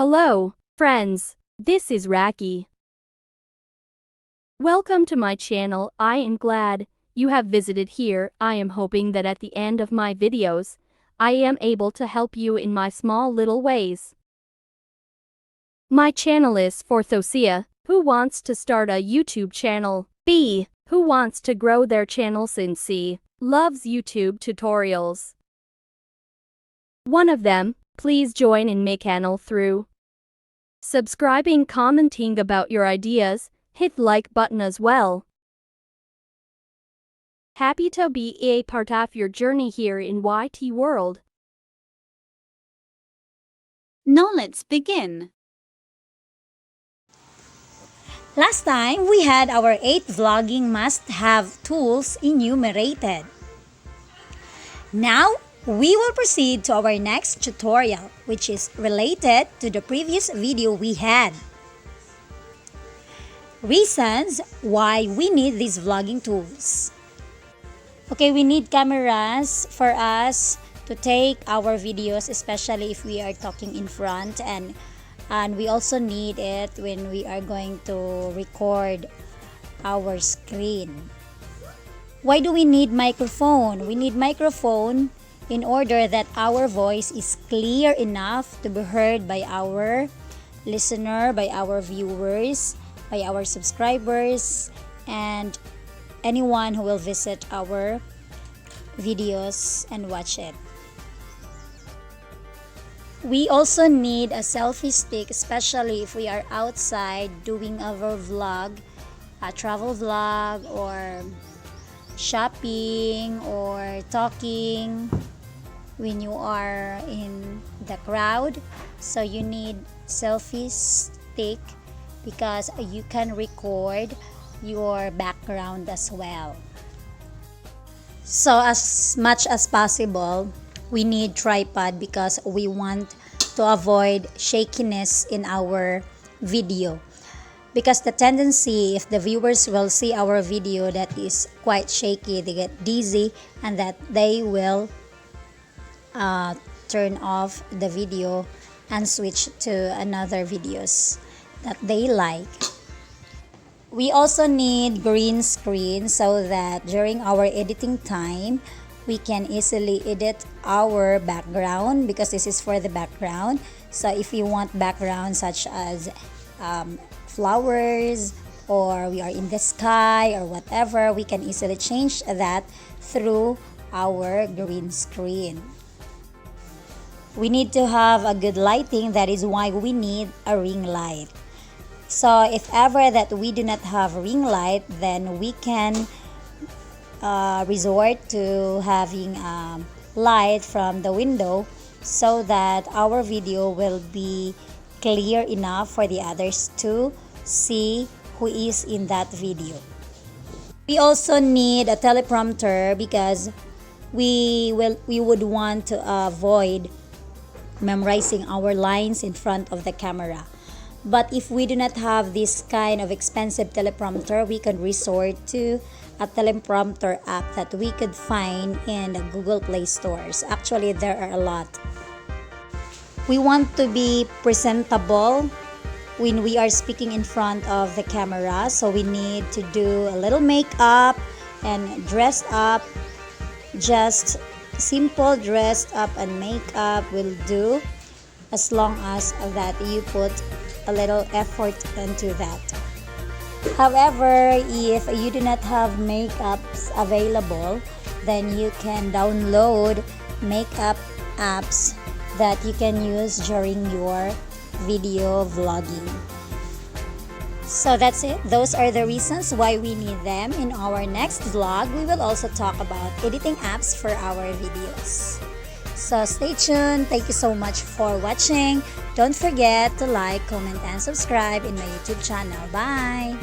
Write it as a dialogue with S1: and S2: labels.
S1: Hello, friends. This is Raki. Welcome to my channel. I am glad you have visited here. I am hoping that at the end of my videos, I am able to help you in my small little ways. My channel is for Thosia, who wants to start a YouTube channel. B, who wants to grow their channel, and C, loves YouTube tutorials. One of them, please join in my channel through subscribing, commenting about your ideas, hit like button as well. Happy to be a part of your journey here in YT world.
S2: Now let's begin. Last time, we had our 8 vlogging must-have tools enumerated. Now, we will proceed to our next tutorial, which is related to the previous video we had. Reasons why we need these vlogging tools. Okay, we need cameras for us to take our videos, especially if we are talking in front, and we also need it when we are going to record our screen. Why do we need microphone? We need microphone in order that our voice is clear enough to be heard by our listener, by our viewers, by our subscribers, and anyone who will visit our videos and watch it. We also need a selfie stick, especially if we are outside doing our vlog, a travel vlog, or shopping, or talking when you are in the crowd. So you need selfie stick because you can record your background as well. So as much as possible, we need tripod because we want to avoid shakiness in our video. Because the tendency, if the viewers will see our video that is quite shaky, they get dizzy and that they will turn off the video and switch to another videos that they like. We also need green screen so that during our editing time, we can easily edit our background because this is for the background. So if you want background such as flowers, or we are in the sky, or whatever, we can easily change that through our green screen. We need to have a good lighting. That is why we need a ring light. So if ever that we do not have ring light, then we can resort to having light from the window so that our video will be clear enough for the others to see who is in that video. We also need a teleprompter because we would want to avoid memorizing our lines in front of the camera. But if we do not have this kind of expensive teleprompter, we can resort to a teleprompter app that we could find in the Google Play stores. Actually, there are a lot. We want to be presentable when we are speaking in front of the camera, so we need to do a little makeup and dressed up. Just simple dressed up and makeup will do, as long as that you put a little effort into that. However, if you do not have makeups available, then you can download makeup apps that you can use during your video vlogging. So that's it. Those are the reasons why we need them. In our next vlog, we will also talk about editing apps for our videos. So stay tuned. Thank you so much for watching. Don't forget to like, comment, and subscribe in my YouTube channel. Bye!